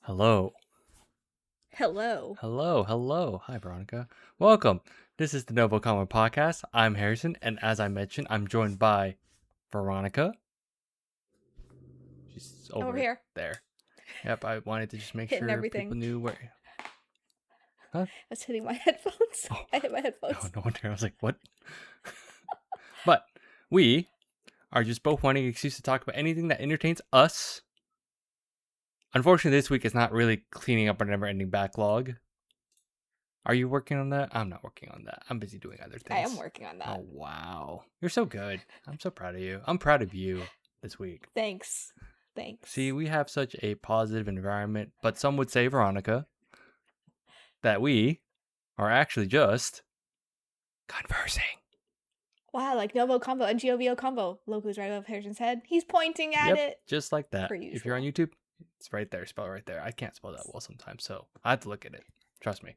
Hello. Hello. Hello. Hi, Veronica. Welcome. This is the Novo Common Podcast. I'm Harrison, and as I mentioned, I'm joined by Veronica. She's Over over here. there. Yep, I wanted to just make Hitting sure people everything. knew where. Huh? I was hitting my headphones. Oh, I hit my headphones. no wonder. I was like, what? But we are just both wanting an excuse to talk about anything that entertains us. Unfortunately, this week is not really cleaning up our never-ending backlog. Are you working on that? I'm not working on that. I'm busy doing other I things. am working on that. Oh, wow. You're so good. I'm so proud of you. I'm proud of you this week. Thanks. See, we have such a positive environment, but some would say, Veronica, that we are actually just conversing. Wow, like Novo combo and GOVO combo. Logo's right above Harrison's head. He's pointing at it. Just like that. Per If you're on usual. YouTube, it's right there. Spell right there. I can't spell that well sometimes, so I have to look at it. Trust me.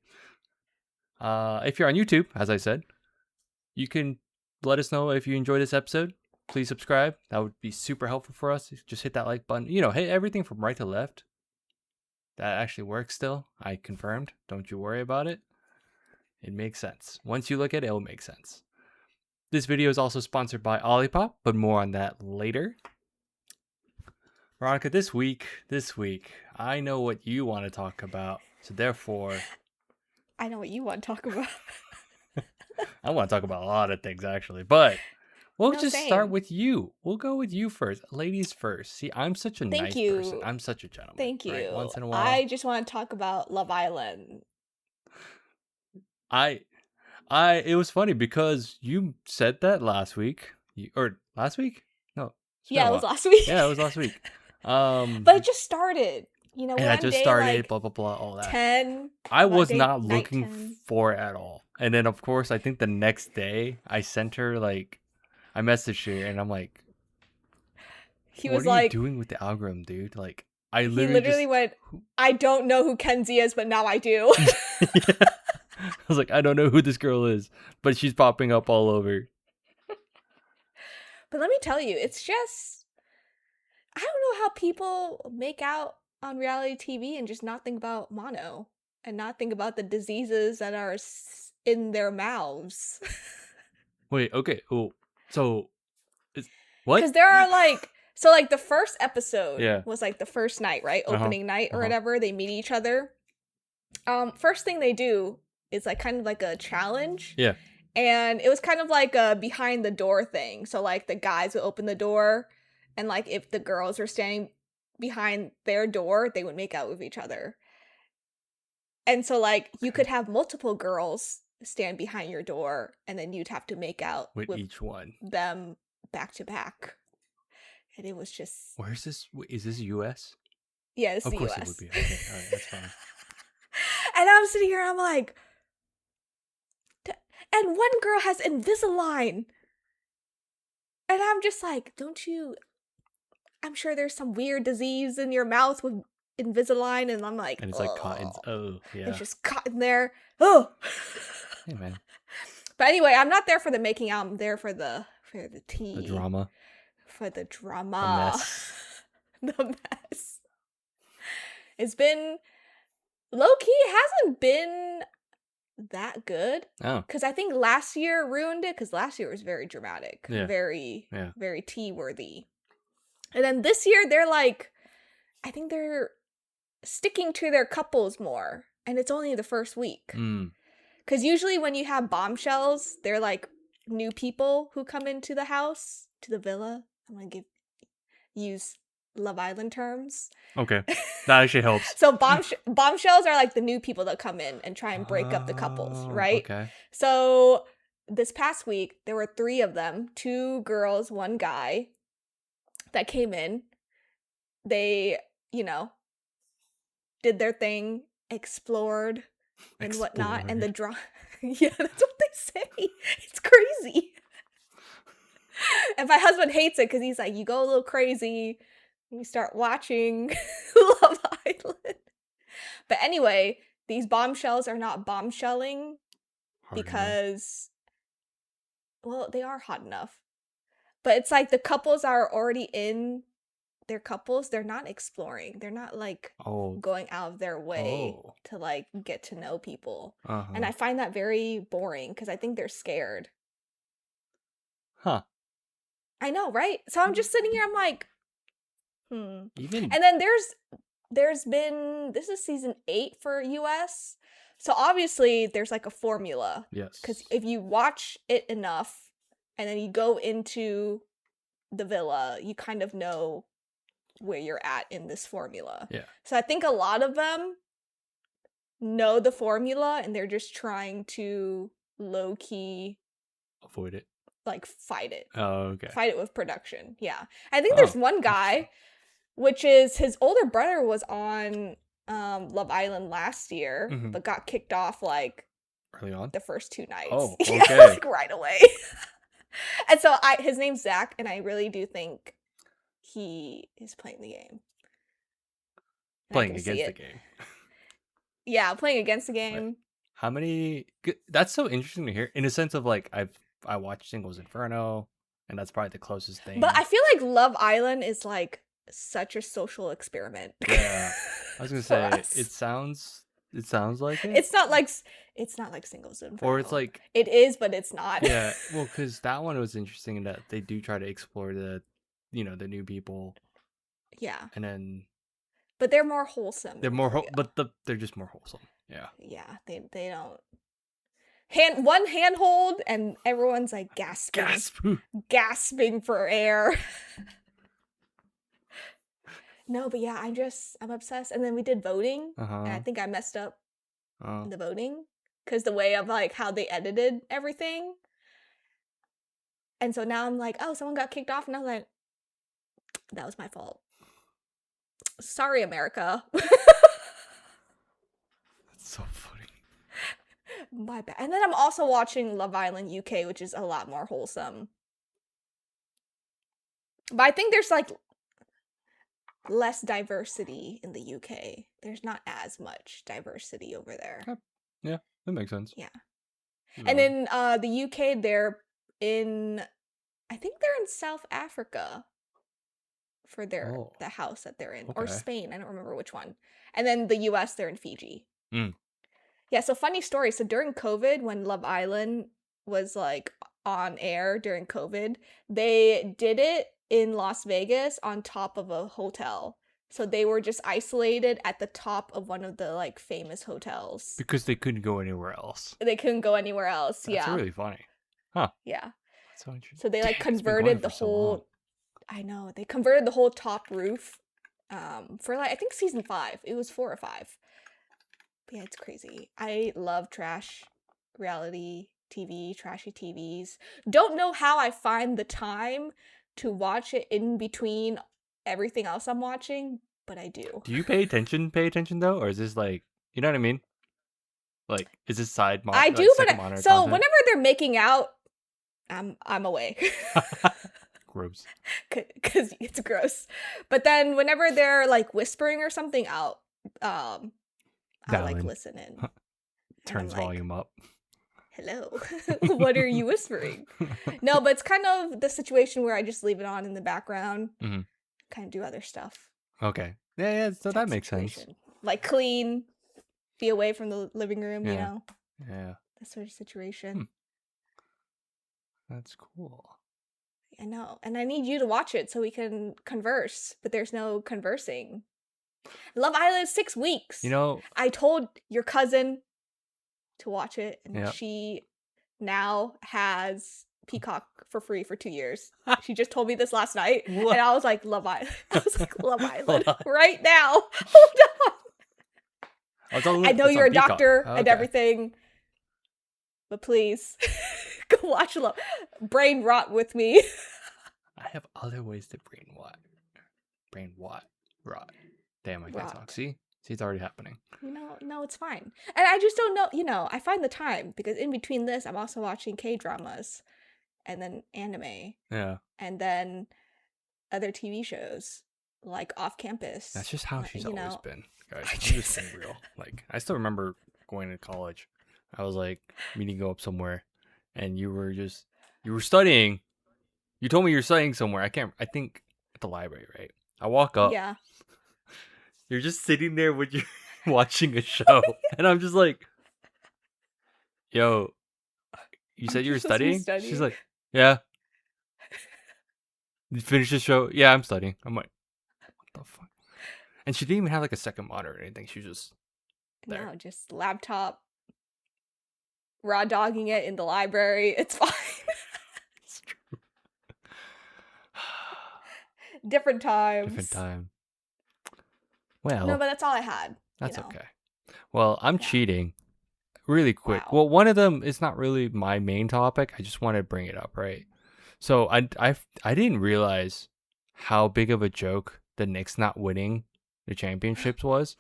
If you're on YouTube, as I said, you can let us know if you enjoy this episode. Please subscribe. That would be super helpful for us. Just hit that like button. Hit everything from right to left. That actually works still. I confirmed. Don't you worry about it. It makes sense. Once you look at it, it'll make sense. This video is also sponsored by Olipop, but more on that later. Veronica, this week, I know what you want to talk about. So therefore, I know what you want to talk about. I want to talk about a lot of things actually, but we'll just start Same. with you. We'll go with you first. Ladies first. See, I'm such a Thank nice person. you. I'm such a gentleman. Thank Right? you. Once in a while. I just want to talk about Love Island. It was funny because you said that last week. Or last week? No. Yeah, it was last week. Yeah, it was last week. But it just started. And one I just day, started, like, blah, blah, blah, all that. 10. I was day, not night looking 10. for it at all. And then, of course, I think the next day, I sent her, like, I messaged her, and I'm like, He what was are like, you doing with the algorithm, dude? Like, he literally went, I don't know who Kenzie is, but now I do. Yeah. I was like, I don't know who this girl is, but she's popping up all over. But let me tell you, it's just, I don't know how people make out on reality TV and just not think about mono and not think about the diseases that are in their mouths. Wait, okay. Oh, so, what? Because there are like, so like the first episode was like the first night, right? Opening night or whatever. They meet each other. First thing they do is like kind of like a challenge. Yeah. And it was kind of like a behind the door thing. So like the guys would open the door, and like if the girls were standing behind their door, they would make out with each other. And so like you could have multiple girls stand behind your door, and then you'd have to make out with each one, them back to back. And it was just, where is this? Is this US? Yeah, it's of the course US. It would be. Okay, all right, that's fine. And I'm sitting here and I'm like, and one girl has Invisalign. And I'm just like, I'm sure there's some weird disease in your mouth with Invisalign. And I'm like, and it's like cotton. Oh, yeah. It's just cotton there. Oh. Hey, man. But anyway, I'm not there for the making out. I'm there for the tea. The drama. For the drama. The mess. The mess. It's been low-key. It hasn't been that good. Oh. Because I think last year ruined it, because last year was very dramatic. Yeah. Very tea-worthy. And then this year, they're like, I think they're sticking to their couples more. And it's only the first week. Because usually when you have bombshells, they're like new people who come into the house, to the villa. I'm going to use Love Island terms. Okay. That actually helps. So bombshells are like the new people that come in and try and break up the couples, right? Okay. So this past week, there were 3 of them, 2 girls, 1 guy, that came in. They, did their thing, explored and whatnot, and the yeah, that's what they say. It's crazy. And my husband hates it because he's like, you go a little crazy, you start watching Love Island. But anyway, these bombshells are not bombshelling because, well, they are hot enough. But it's like the couples are already in they're couples, they're not exploring. They're not like Oh. going out of their way Oh. to like get to know people. Uh-huh. And I find that very boring because I think they're scared. Huh. I know, right? So I'm just sitting here, I'm like, Even And then there's been, this is season 8 for US. So obviously there's like a formula. yes. Because if you watch it enough and then you go into the villa, you kind of know where you're at in this formula. Yeah. So I think a lot of them know the formula and they're just trying to low key avoid it. like fight it. Oh, okay. Fight it with production. Yeah. I think there's one guy, which is his older brother was on Love Island last year, but got kicked off like early on the first 2 nights. Oh, okay. Yeah, like right away. And so his name's Zach, and I really do think he is playing the game. Playing against the game. Yeah, playing against the game. Right. How many? That's so interesting to hear. In a sense of like, I watched Singles Inferno, and that's probably the closest thing. But I feel like Love Island is like such a social experiment. Yeah, I was gonna say us. it sounds like it. It's not like Singles Inferno. Or it's like it is, but it's not. Yeah, well, because that one was interesting in that they do try to explore the new people. Yeah. And then. But they're more wholesome. They're more, they're just more wholesome. Yeah. Yeah, they don't. One handhold and everyone's like gasping for air. No, but yeah, I'm obsessed. And then we did voting, and I think I messed up the voting because the way of like how they edited everything. And so now I'm like, oh, someone got kicked off, and I was like, that was my fault. Sorry, America. That's so funny. My bad. And then I'm also watching Love Island UK, which is a lot more wholesome. But I think there's like less diversity in the UK. There's not as much diversity over there. Yeah, that makes sense. Yeah. And in the UK, I think they're in South Africa for the house that they're in. Okay. Or Spain, I don't remember which one. And then the US, they're in Fiji. Yeah, so funny story. So during COVID, when Love Island was like on air during COVID, they did it in Las Vegas on top of a hotel. So they were just isolated at the top of one of the like famous hotels. Because they couldn't go anywhere else. That's That's really funny. Huh. Yeah. That's so interesting. So they like converted the whole I know. They converted the whole top roof for like I think season 5. It was 4 or 5. But yeah, it's crazy. I love trash reality TV, trashy TVs. Don't know how I find the time to watch it in between everything else I'm watching, but I do. Do you pay attention though? Or is this like, you know what I mean? Like, is this side monitor? I do, but whenever they're making out, I'm away. Gross. Because it's gross. But then whenever they're like whispering or something, I'll like listen in. Turns volume up. Hello. What are you whispering? No, but it's kind of the situation where I just leave it on in the background. Kind of do other stuff. Okay. Yeah, so that makes sense. Like clean, be away from the living room, you know? Yeah. That sort of situation. That's cool. I know. And I need you to watch it so we can converse, but there's no conversing. Love Island is 6 weeks. You know, I told your cousin to watch it, and she now has Peacock for free for 2 years. She just told me this last night, and I was like, Love Island. Love Island right now. Hold on. I know you're a doctor and everything, but please go watch Brain Rot with me. I have other ways to brain rot. Damn, I can't talk. See, it's already happening. No, it's fine. And I just don't know, I find the time because in between this, I'm also watching K-dramas and then anime. Yeah. And then other TV shows like Off Campus. That's just how she's always been, guys. I'm just being real. Like, I still remember going to college. I was like, we need to go up somewhere. And you were studying. You told me you're studying somewhere. I think at the library, right? I walk up. Yeah. You're just sitting there with you watching a show, and I'm just like, "Yo, you said you were studying?" She's like, "Yeah." You finish the show? Yeah, I'm studying. I'm like, "What the fuck?" And she didn't even have like a second monitor or anything. She was just there. No, just laptop, raw dogging it in the library. It's fine. It's true. Different times. Different time. Well, No, but that's all I had. that's you know. okay. Well, I'm Yeah. cheating. Really quick. Wow. Well, one of them is not really my main topic. I just want to bring it up, right? So I didn't realize how big of a joke the Knicks not winning the championships was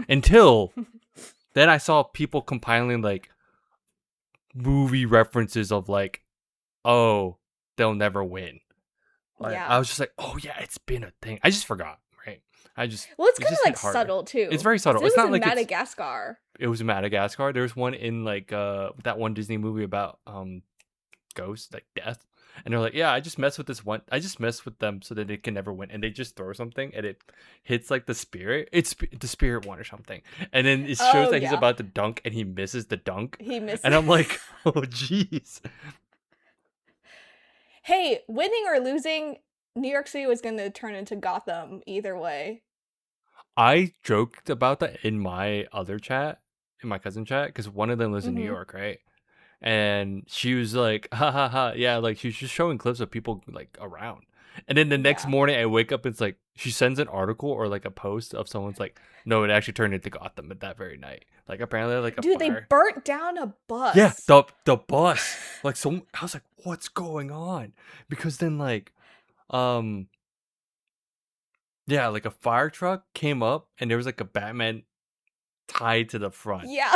until then I saw people compiling like movie references of like, oh, they'll never win. Like, Yeah. I was just like, oh yeah, it's been a thing. I just forgot, right? Well, it's it kind of just like hit harder. subtle too. It's very subtle. It It's was not in like Madagascar. it was Madagascar. There's one in like that one Disney movie about ghosts, like death. And they're like, yeah, I just mess with them so that they can never win. And they just throw something and it hits like the spirit. It's the spirit one or something. And then it shows that he's about to dunk and he misses the dunk. He misses. And I'm like, oh jeez. Hey, winning or losing, New York City was going to turn into Gotham either way. I joked about that in my other chat, in my cousin chat, because one of them lives in New York, right? And she was like, ha ha ha, yeah, like she was just showing clips of people like around. And then the next morning I wake up, it's like she sends an article or like a post of someone's like, no, it actually turned into Gotham at that very night. Like apparently like a Dude, fire. they burnt down a bus. Yeah, the bus. Like I was like, what's going on? Because then like yeah, like a fire truck came up and there was like a Batman tied to the front. Yeah.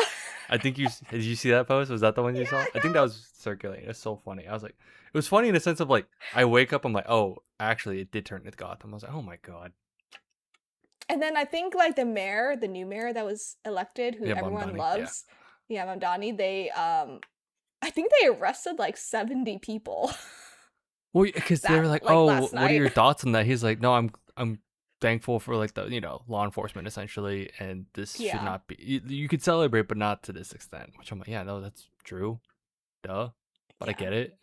I think did you see that post? Was that the one you saw? I think that was circulating. It's so funny. I was like, it was funny in the sense of like, I wake up, I'm like, oh, actually, it did turn into Gotham. I was like, oh my god. And then I think like the new mayor that was elected, who everyone loves, Mamdani, they I think they arrested like 70 people. Well, because they were like, oh, what are your thoughts on that? He's like, no, I'm thankful for like the law enforcement essentially, and this should not be. You could celebrate, but not to this extent. Which I'm like, yeah, no, that's true, duh. But I get it.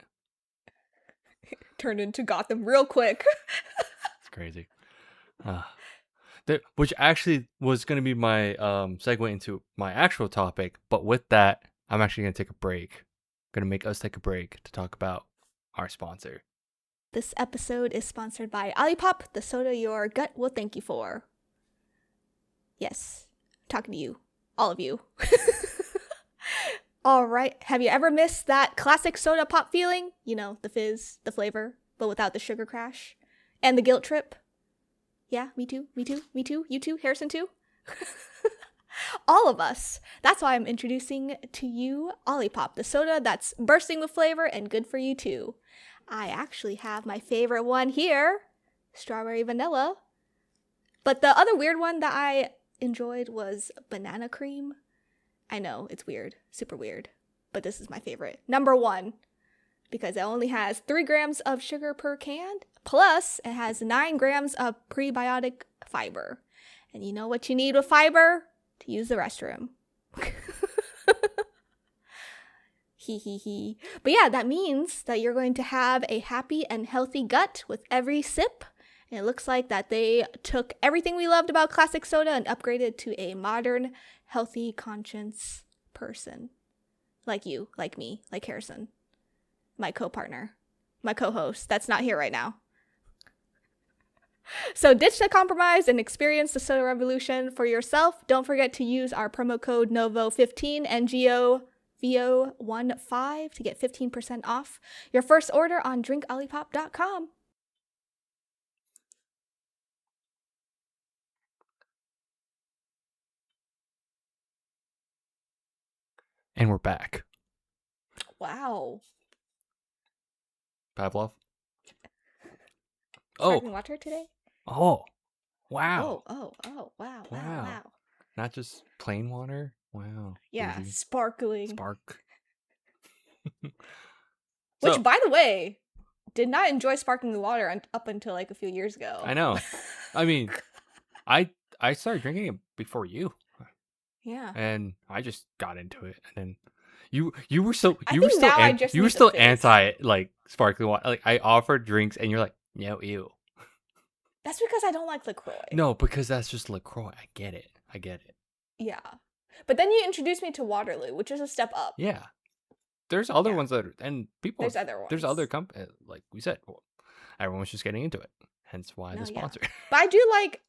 Turned into Gotham real quick. It's crazy. Which actually was going to be my segue into my actual topic, but with that, I'm actually going to take a break. Going to make us take a break to talk about our sponsor. This episode is sponsored by Olipop, the soda your gut will thank you for. Yes, I'm talking to you, all of you. All right, have you ever missed that classic soda pop feeling? You know, the fizz, the flavor, but without the sugar crash and the guilt trip? Yeah, me too, you too, Harrison too. All of us. That's why I'm introducing to you Olipop, the soda that's bursting with flavor and good for you too. I actually have my favorite one here, strawberry vanilla. But the other weird one that I enjoyed was banana cream. I know, it's weird, super weird, but this is my favorite. Number 1, because it only has 3 grams of sugar per can, plus it has 9 grams of prebiotic fiber. And you know what you need with fiber? To use the restroom. Hee. But yeah, that means that you're going to have a happy and healthy gut with every sip. And it looks like that they took everything we loved about classic soda and upgraded to a modern, healthy conscience person. Like you, like me, like Harrison. My co-partner. My co-host. That's not here right now. So ditch the compromise and experience the soda revolution for yourself. Don't forget to use our promo code NOVO15 NGOVO15 to get 15% off your first order on drinkolipop.com. And we're back. Wow. Pavlov? Sparkling water today? Oh. Wow. Oh, wow. Not just plain water? Wow. Yeah, Bougie. sparkling. Spark. Which, by the way, did not enjoy sparkling water up until like a few years ago. I know. I mean, I started drinking it before you, Yeah. and I just got into it, and then you I think now I just you were need the still fizz. anti like sparkling water. Like I offered drinks, and you're like, no, ew. That's because I don't like LaCroix. No, because that's just LaCroix. I get it. Yeah. But then you introduced me to Waterloo, which is a step up. Yeah. There's other Yeah. ones that are, and people. There's other ones. There's other companies, like we said. Well, everyone's just getting into it. Hence why the sponsor. Yeah. But I do like,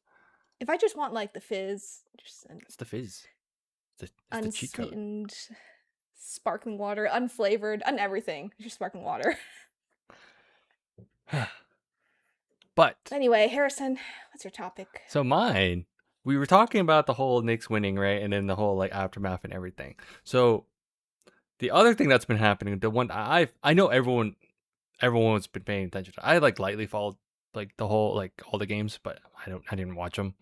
if I just want like the fizz, just It's the fizz. It's the cheat code. unsweetened, sparkling water, unflavored, everything. Just sparkling water. But anyway, Harrison, what's your topic? So mine, we were talking about the whole Knicks winning, right? And then the whole like aftermath and everything. So the other thing that's been happening, the one I know everyone's been paying attention to. I like lightly followed like the whole like all the games, but I didn't watch them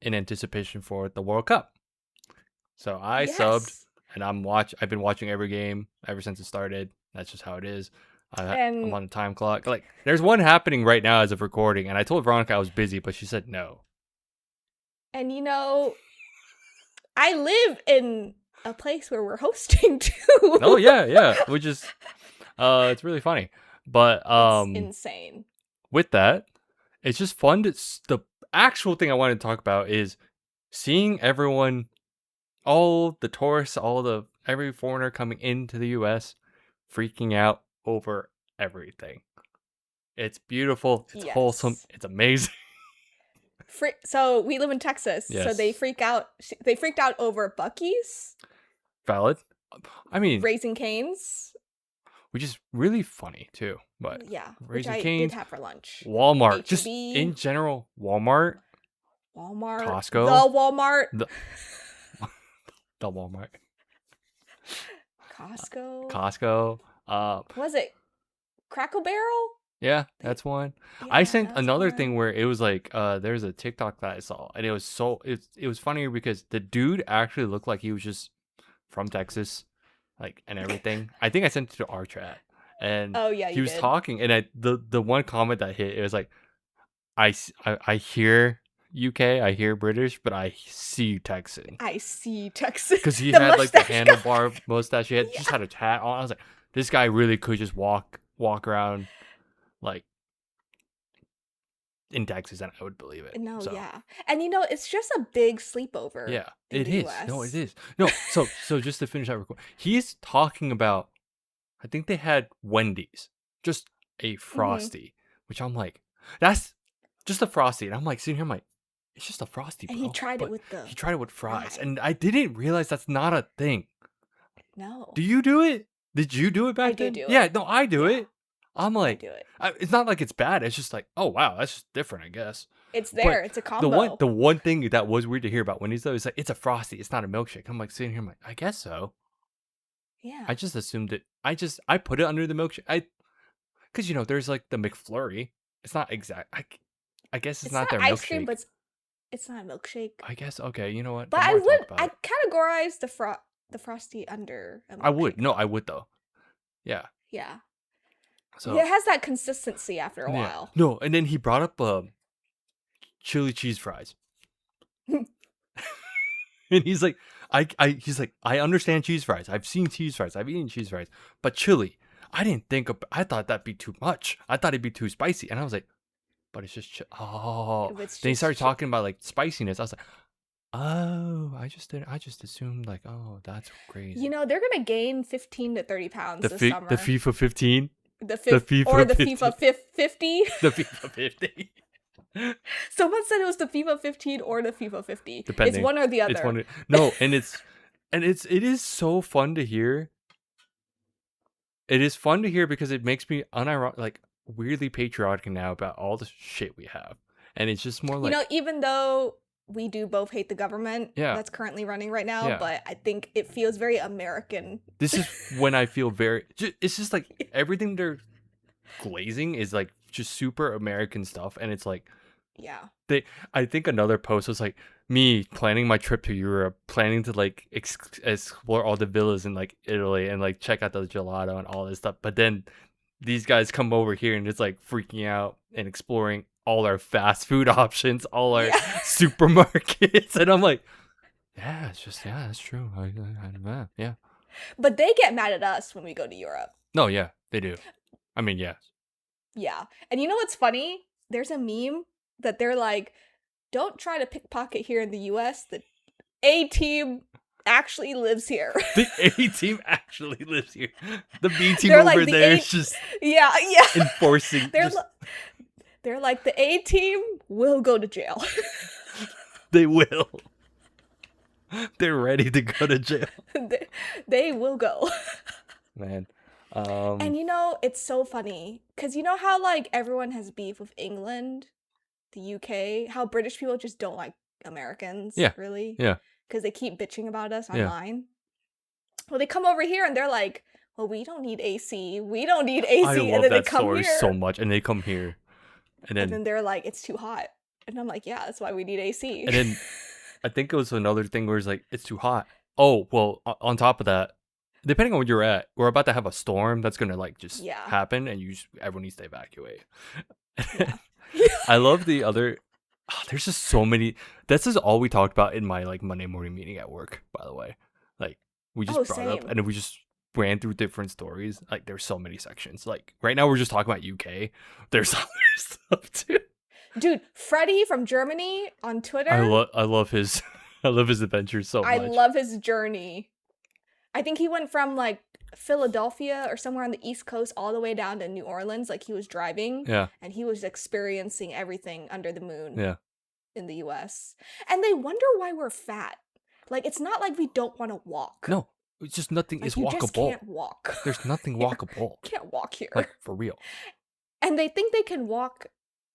in anticipation for the World Cup. So I subbed and I've been watching every game ever since it started. That's just how it is. I'm on a time clock. Like there's one happening right now as of recording, and I told Veronica I was busy, but she said no. And I live in a place where we're hosting too. Oh yeah, which is it's really funny. But it's insane. With that, it's just fun to the actual thing I wanted to talk about is seeing everyone, all the tourists, every foreigner coming into the US freaking out over everything. It's beautiful, it's wholesome, it's amazing. So we live in Texas, so they freaked out over Buc-ee's. Valid. I mean, Raising Cane's, which is really funny too. But yeah, Raising which I Cane's, did have for lunch. Walmart, H-E-B, just in general, Walmart, Costco, the Walmart, Costco. Was it Crackle Barrel? Yeah, that's one. Yeah, I sent another thing where it was like there's a TikTok that I saw, and it was funnier because the dude actually looked like he was just from Texas, like, and everything. I think I sent it to our chat, and he was talking, and the one comment that hit, it was like, I hear UK, I hear British, but I see Texan. Because he had like the handlebar mustache. He had just had a hat on. I was like, this guy really could just walk around like in Texas, and I would believe it. No, so. Yeah. And it's just a big sleepover. Yeah, it is. US. No, it is. No, so just to finish that record, he's talking about, I think they had Wendy's, just a Frosty, which I'm like, that's just a Frosty. And I'm like sitting here, I'm like, it's just a Frosty, bro. And he tried it with fries. And I didn't realize that's not a thing. No. Do you do it? Did you do it back then? Do it. Yeah, no, I do it. I'm like, it's not like it's bad. It's just like, oh wow, that's just different, I guess. It's there. But it's a combo. The one thing that was weird to hear about Wendy's though is like, it's a Frosty. It's not a milkshake. I'm like sitting here, I'm like, I guess so. Yeah. I just assumed it. I put it under the milkshake. Because there's like the McFlurry. It's not exact. I guess it's not their ice milkshake. Cream, but it's not a milkshake. I guess okay. You know what? But I categorize the Frosty under a milkshake. I would. No, I would though. Yeah. Yeah. So it has that consistency after a while. No, and then he brought up chili cheese fries. And he's like, I understand cheese fries. I've seen cheese fries. I've eaten cheese fries. But chili, I thought that'd be too much. I thought it'd be too spicy. And I was like, but it's just then he started talking about like spiciness. I was like, oh, I just assumed like, oh, that's crazy. They're gonna gain 15 to 30 pounds this summer. The FIFA 15? The FIFA 50? The FIFA 50. Someone said it was the FIFA 15 or the FIFA 50. Depending. It's one or the other. No, and it is so fun to hear. It is fun to hear because it makes me like weirdly patriotic now about all the shit we have. And it's just more like, even though we do both hate the government that's currently running right now, but I think it feels very American. This is when I feel it's just like everything they're glazing is like just super American stuff. And it's like, I think another post was like me planning my trip to Europe, planning to like explore all the villas in like Italy and like check out the gelato and all this stuff. But then these guys come over here and it's like freaking out and exploring all our fast food options, all our Yeah. supermarkets, and I'm like, yeah, it's just that's true. Yeah. But they get mad at us when we go to Europe. No, yeah, they do. I mean, yeah. Yeah. And you know what's funny? There's a meme that they're like, don't try to pickpocket here in the US. The A team actually lives here. The A team actually lives here. The B team They're over like, the there A- is just yeah. enforcing. They're like, the A team will go to jail. They will. They're ready to go to jail. They will go. Man. And you know, it's so funny because you know how like everyone has beef with England, the UK, how British people just don't like Americans, Yeah. really? Yeah. Because they keep bitching about us Yeah. online. Well, they come over here and they're like, well, we don't need AC. We don't need AC. I and love then that they come story here. so much. And they come here. And then they're like, it's too hot. And I'm like, yeah, that's why we need AC. And then I think it was another thing where it's like, it's too hot. Oh, well, on top of that, depending on where you're at, we're about to have a storm that's going to like just happen and everyone needs to evacuate. Yeah. I love the other, there's just so many. This is all we talked about in my like Monday morning meeting at work, by the way. Like we just brought up and then we just ran through different stories. Like there's so many sections. Like right now we're just talking about UK. There's other stuff too. Dude, Freddie from Germany on Twitter. I love his adventures so much. I love his journey. I think he went from like Philadelphia or somewhere on the East Coast all the way down to New Orleans. Like he was driving. Yeah. And he was experiencing everything under the moon. Yeah. In the US. And they wonder why we're fat. Like it's not like we don't want to walk. No. It's just nothing like, is you walkable. Just can't walk. There's nothing walkable. Can't walk here. Like for real. And they think they can walk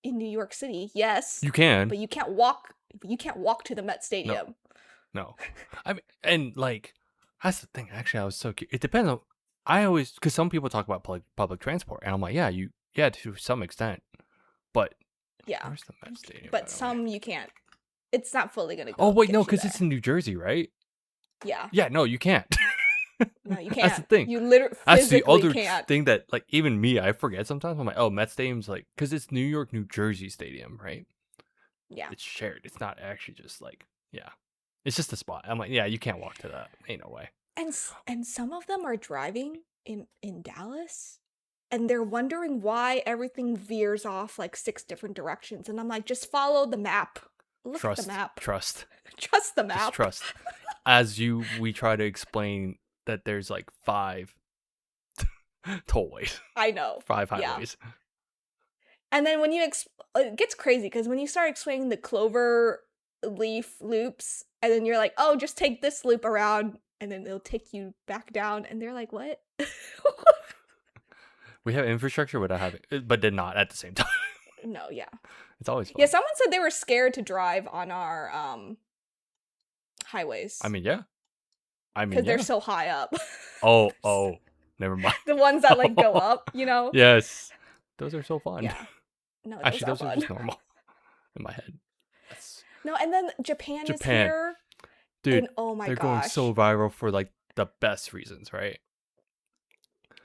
in New York City. Yes. You can. But you can't walk to the Met Stadium. No. I mean, and like that's the thing. Actually, I was so curious. It depends on. I always because some people talk about public transport, and I'm like, yeah, to some extent, but yeah, where's the Met Stadium? But some you can't. It's not fully gonna go. Oh wait, no, because it's in New Jersey, right? Yeah. Yeah, no, you can't. No, you can't. That's the thing. You literally that's the other can't. thing that like even me, I forget sometimes. I'm like, oh, Met Stadium's like because it's New York, New Jersey Stadium, right? Yeah. It's shared. It's not actually just like it's just a spot. I'm like, yeah, you can't walk to that. Ain't no way. And some of them are driving in Dallas and they're wondering why everything veers off like 6 different directions. And I'm like, just follow the map. Look at the map. Trust the map. Just trust. As we try to explain that there's like 5 tollways. I know. 5 highways. Yeah. And then when it gets crazy because when you start explaining the clover leaf loops and then you're like, oh, just take this loop around and then they'll take you back down and they're like, what? We have infrastructure without having, but did not at the same time. No, yeah. It's always fun. Yeah, someone said they were scared to drive on our highways. I mean, yeah. Because they're so high up. Oh, never mind. The ones that like go up, you know? Yes. Those are so fun. Yeah. No, actually, those are just normal in my head. No, and then Japan is here. Dude, and, oh my gosh. They're going so viral for like the best reasons, right?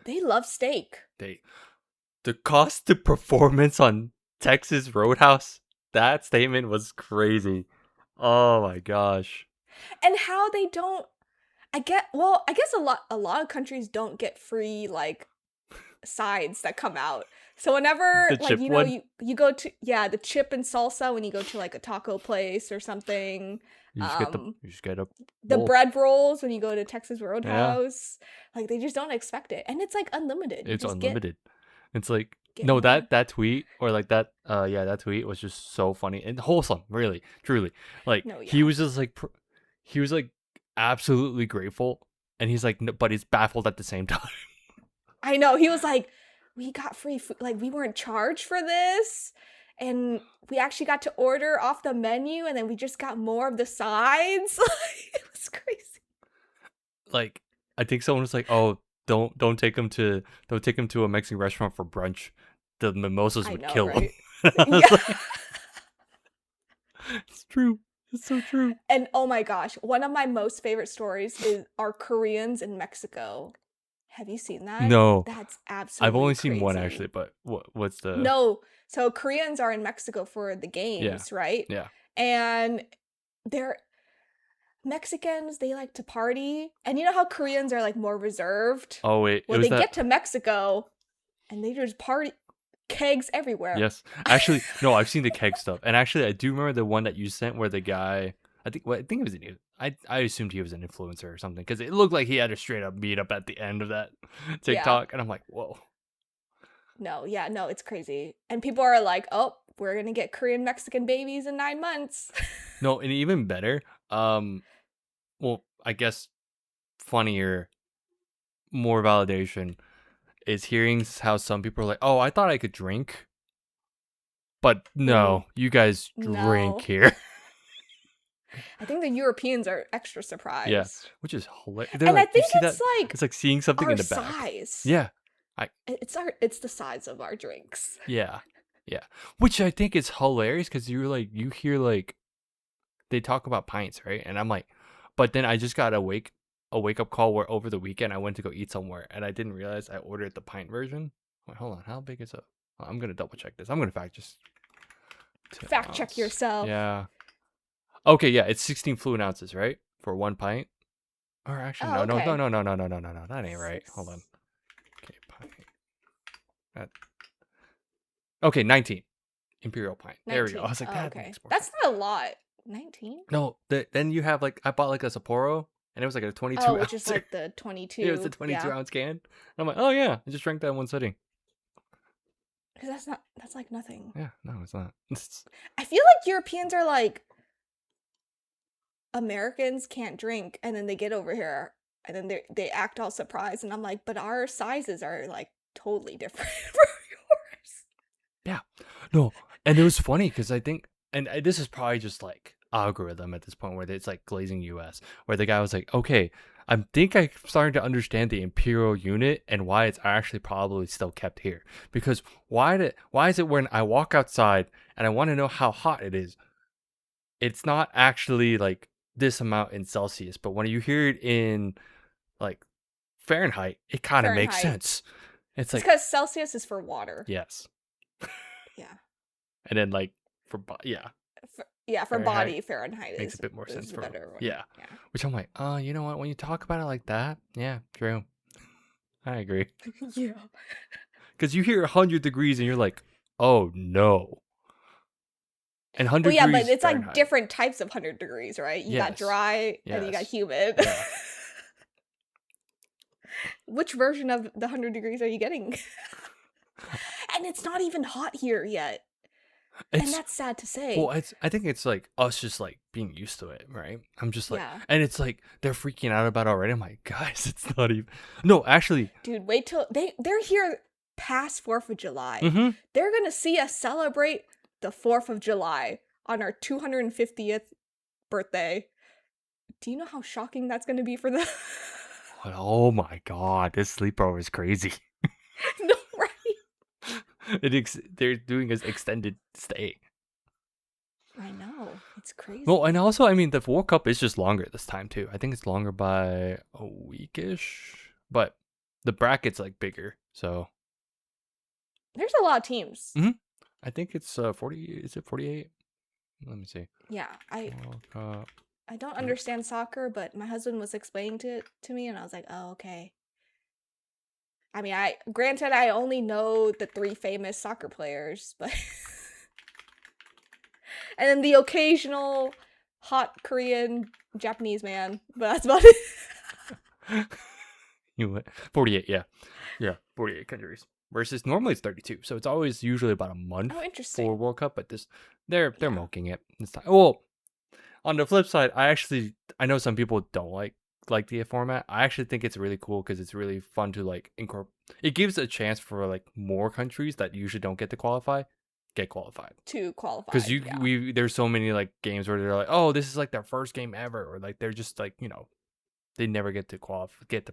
They love steak. The cost to performance on Texas Roadhouse, that statement was crazy. Oh my gosh. And how they don't I guess a lot of countries don't get free like sides that come out. So whenever like you know you go to the chip and salsa when you go to like a taco place or something. You just get a the bread rolls when you go to Texas Roadhouse. Yeah. Like they just don't expect it. And it's like unlimited. It's unlimited. It's like no, that tweet or like that that tweet was just so funny and wholesome, really, truly. Like he was just like he was like absolutely grateful and he's like but he's baffled at the same time. I know. He was like, we got free food. Like, we weren't charged for this. And we actually got to order off the menu. And then we just got more of the sides. It was crazy. Like, I think someone was like, oh, don't take him to a Mexican restaurant for brunch. The mimosas would kill him. Yeah. It's true. It's so true. And oh my gosh, one of my most favorite stories is our Koreans in Mexico Have you seen that? No, That's I've absolutely only seen one crazy. actually. But what's the? No, so Koreans are in Mexico for the Yeah, games, right? yeah. And they're Mexicans, they like to party. And you know how Koreans are like more reserved? Oh wait, it Well, was they that. get to Mexico and they just party kegs everywhere. Yes, actually, no, I've seen the keg stuff, and actually, I do remember the one that you sent where the guy, I think it was I assumed he was an influencer or something because it looked like he had a straight up meetup at the end of that Yeah. TikTok, and I'm like, whoa. No, yeah, no, it's crazy. And people are like, "Oh, we're going to get Korean Mexican babies in 9 months." No, and even better, well, I guess funnier, more validation is hearing how some people are like, oh, I thought I could drink, but Mm, no, you guys drink no. here. I think the Europeans are extra Yeah, surprised. which is hilarious. They're And I like, you think see that? it's like It's like seeing something our in the back. size. Yeah, I It's the size of our drinks. yeah, yeah. Which I think is hilarious because you're like you hear like they talk about pints, right? And I'm like, but then I just got a wake up call where over the weekend I went to go eat somewhere and I didn't realize I ordered the pint version. Wait, hold on, how big is it? I'm gonna double check this. I'm gonna fact just Fact check yourself. Yeah. Okay, yeah, it's 16 fluid ounces, right? For one pint. Or actually, Oh, okay. no. That ain't right. Hold on. Okay, pint. Okay, 19 imperial pint. There we go. 19. I was like, Oh, that okay. makes more That's sense. not a lot. 19? No, then you have like I bought like a Sapporo, and it was like a 22 Oh, which is ounce. like the It was a 22. 22 Yeah. ounce can. And I'm like, oh yeah, I just drank that in one sitting. Because that's like nothing. Yeah, no, it's not. I feel like Europeans are like, Americans can't drink, and then they get over here, and then they act all surprised, and I'm like, but our sizes are like totally different from yours. Yeah, no, and it was funny because I think, and this is probably just like algorithm at this point where it's like glazing US, where the guy was like, okay, I think I'm starting to understand the imperial unit and why it's actually probably still kept here. Because why is it when I walk outside and I want to know how hot it is, it's not actually like this amount in Celsius, but when you hear it in like Fahrenheit, it kind of makes Fahrenheit. sense. It's It's like, because Celsius is for water. yes. Yeah. And then like yeah, Yeah, for Fahrenheit body, Fahrenheit makes a bit more is sense the for better one. yeah. Yeah. Which I'm like, you know what? When you talk about it like that, yeah, true. I agree. Yeah. Because you hear 100 degrees and you're like, oh no. And 100 Well, yeah, but degrees it's like Fahrenheit. different types of 100 degrees, right? You got Yes. dry and you got Yes. humid. Yeah. Which version of the 100 degrees are you getting? And it's not even hot here yet. And that's sad to say. Well, I think it's like us just like being used to it, right? I'm just like, Yeah. and it's like they're freaking out about it already. I'm like, guys, it's not even. No, actually, Dude, wait till they're here past 4th of July. mhm. They're going to see us celebrate the 4th of July on our 250th birthday. Do you know how shocking that's going to be for them? Oh my god, this sleepover is crazy. No, right? They're doing an extended stay. I know. It's crazy. Well, and also, I mean, the World Cup is just longer this time too. I think it's longer by a weekish, but the bracket's like bigger. So There's a lot of teams. I think it's 40. Is it 48? Let me see. Yeah, World Cup. I don't understand soccer, but my husband was explaining it to me, and I was like, oh, okay. I mean, granted I only know the 3 famous soccer players, but and then the occasional hot Korean Japanese man, but that's about it. You what? 48, yeah. Yeah, 48 countries. Versus normally it's 32. So it's always usually about a month Oh, interesting. for World Cup, but they're milking it this time. Well, on the flip side, I know some people don't like the format. I actually think it's really cool because it's really fun to like incorporate. It gives a chance for like more countries that usually don't get qualified. To qualify. Because yeah. there's so many like games where they're like, oh, this is like their first game ever, or like they're just like, they never get to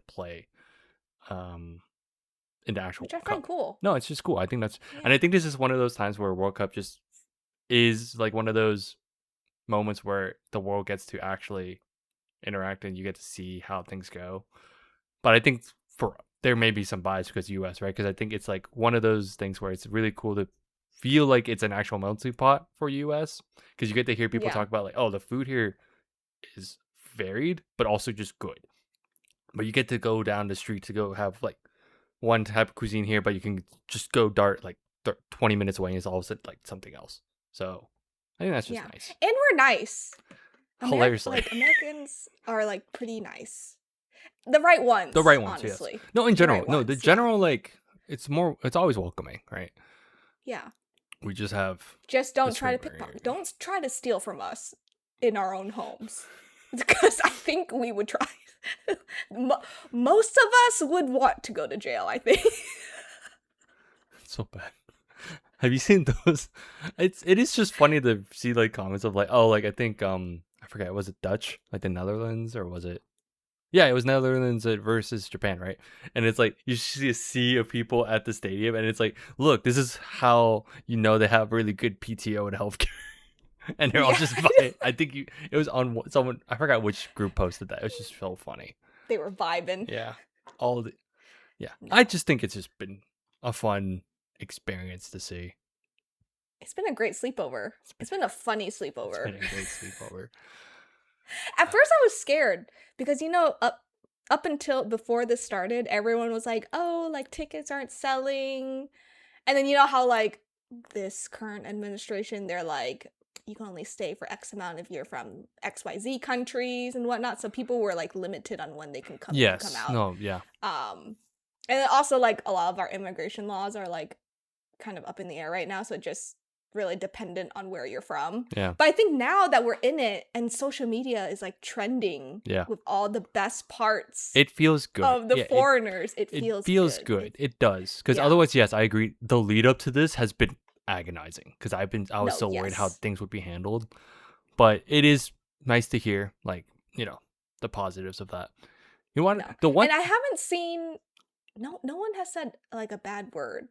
play in the actual Which I World find Cup. cool. No, it's just cool. I think Yeah. and I think this is one of those times where World Cup just is like one of those moments where the world gets to actually interact and you get to see how things go. But I think there may be some bias because US, right? Because I think it's like one of those things where it's really cool to feel like it's an actual melting pot for US, because you get to hear people Yeah. talk about like, oh, the food here is varied, but also just good. But you get to go down the street to go have like one type of cuisine here, but you can just go dart like 20 minutes away and it's all of a sudden like something else. So I think that's just Yeah. nice. And we're nice. Hilariously. Like Americans are like pretty nice. The right ones. The right ones, honestly. yes. No, in general. right No, ones, the yeah. general, like, it's always welcoming, right? Yeah. We just have. Just don't try to pickpocket. Don't try to steal from us in our own homes. Because I think we would try. Most of us would want to go to jail, I think. So bad. Have you seen those? It is just funny to see like comments of like, oh, like I think I forget, was it Dutch, like the Netherlands, or was it? Yeah, it was Netherlands versus Japan, right? And it's like you see a sea of people at the stadium, and it's like, look, this is how you know they have really good PTO and healthcare, and they're all just vibing. I think it was on someone, I forgot which group posted that. It was just so funny. They were vibing. Yeah, yeah. No. I just think it's just been a fun experience to see. It's been a great sleepover. It's been a funny sleepover. It's been a great sleepover. At first I was scared because, you know, up until before this started, everyone was like, oh, like tickets aren't selling. And then you know how like this current administration, they're like, you can only stay for X amount if you're from XYZ countries and whatnot. So people were like limited on when they can come, come out. No, yeah. And then also like a lot of our immigration laws are like kind of up in the air right now. So just really dependent on where you're from. Yeah. But I think now that we're in it and social media is like trending with all the best parts. It feels good. Of the foreigners. It feels good. It does. Because otherwise, yes, I agree. The lead up to this has been agonizing because I was so worried how things would be handled. But it is nice to hear, like, you know, the positives of that. You want the one, and I haven't seen no one has said like a bad word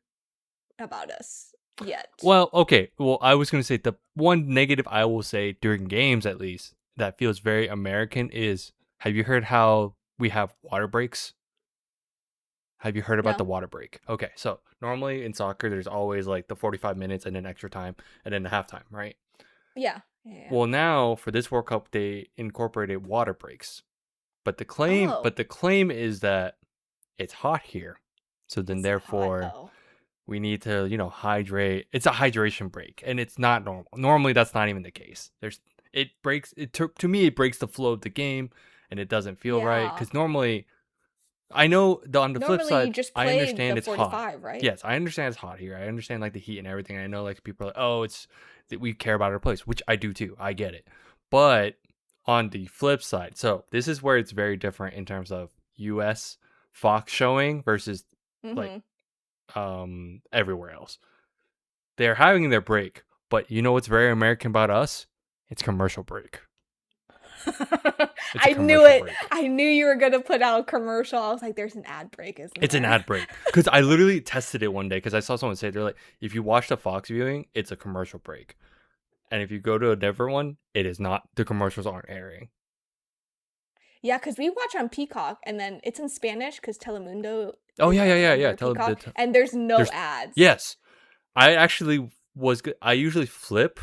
about us yet. Well, okay. Well, I was going to say the one negative I will say during games, at least, that feels very American is, have you heard how we have water breaks? Have you heard about the water break? Okay, so normally in soccer, there's always like the 45 minutes and then extra time and then the halftime, right? Yeah. Well, now for this World Cup, they incorporated water breaks, but the claim is that it's hot here, so then therefore we need to, you know, hydrate. It's a hydration break, and it's not normal. Normally, that's not even the case. To me, it breaks the flow of the game, and it doesn't feel right because normally. I know on the flip side, I understand it's hot. Right? Yes, I understand it's hot here. I understand like the heat and everything. I know like people are like, oh, it's that we care about our place, which I do too. I get it. But on the flip side, so this is where it's very different in terms of US Fox showing versus like everywhere else. They're having their break, but you know what's very American about us? It's commercial break. I knew it. Break. I knew you were gonna put out a commercial. I was like, "There's an ad break, isn't there?" It's an ad break because I literally tested it one day because I saw someone say they're like, if you watch the Fox viewing, it's a commercial break, and if you go to a different one, it is not. The commercials aren't airing. Yeah, because we watch on Peacock, and then it's in Spanish because Telemundo. Oh yeah. Peacock, and there's ads. Yes, I actually was good. I usually flip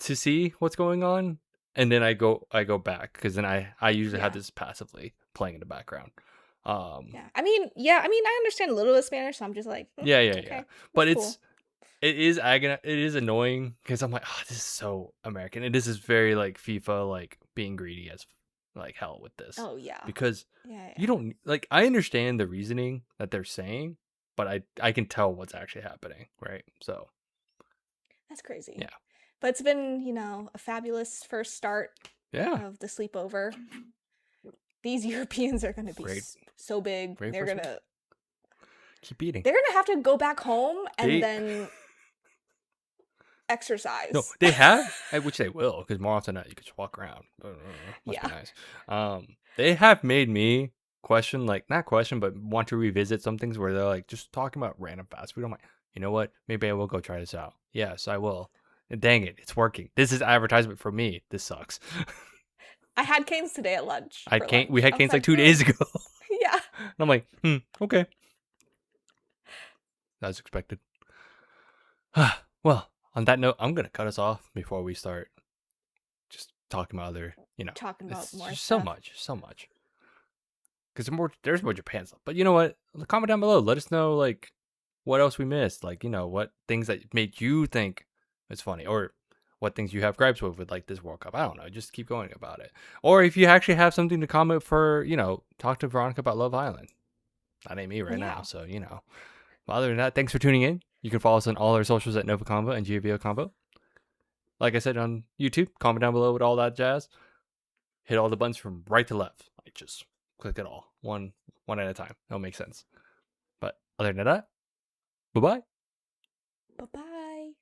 to see what's going on. And then I go back because then I usually have this passively playing in the background. I mean, I understand a little bit of Spanish, so I'm just like, yeah. But cool. It is annoying because I'm like, oh, this is so American, and this is very like FIFA, like being greedy as like hell with this. Oh yeah, because you don't like. I understand the reasoning that they're saying, but I can tell what's actually happening, right? So that's crazy. Yeah. But it's been, you know, a fabulous first start of the sleepover. These Europeans are going to be so big. They're going to keep eating. They're going to have to go back home and then exercise. No, they have, which they will, because more often than not, you can just walk around. Must be nice. They have made me question, like, not question, but want to revisit some things where they're like just talking about random fast food. I'm like, you know what? Maybe I will go try this out. Yes, I will. And dang it, it's working. This is advertisement for me. This sucks. I had canes today at lunch. We had canes like 2 days ago. Yeah. And I'm like, okay. As expected. Well, on that note, I'm gonna cut us off before we start just talking about other, Talking about it's more just stuff. so much. Because there's more Japan stuff. But you know what? Comment down below. Let us know like what else we missed. Like, what things that made you think it's funny, or what things you have gripes with like this World Cup. I don't know. Just keep going about it. Or if you actually have something to comment for, talk to Veronica about Love Island. That ain't me right now. So, But other than that, thanks for tuning in. You can follow us on all our socials at Nova Combo and GVO Combo. Like I said on YouTube, comment down below with all that jazz. Hit all the buttons from right to left. Like just click it all. One at a time. That'll make sense. But other than that, bye-bye. Bye-bye.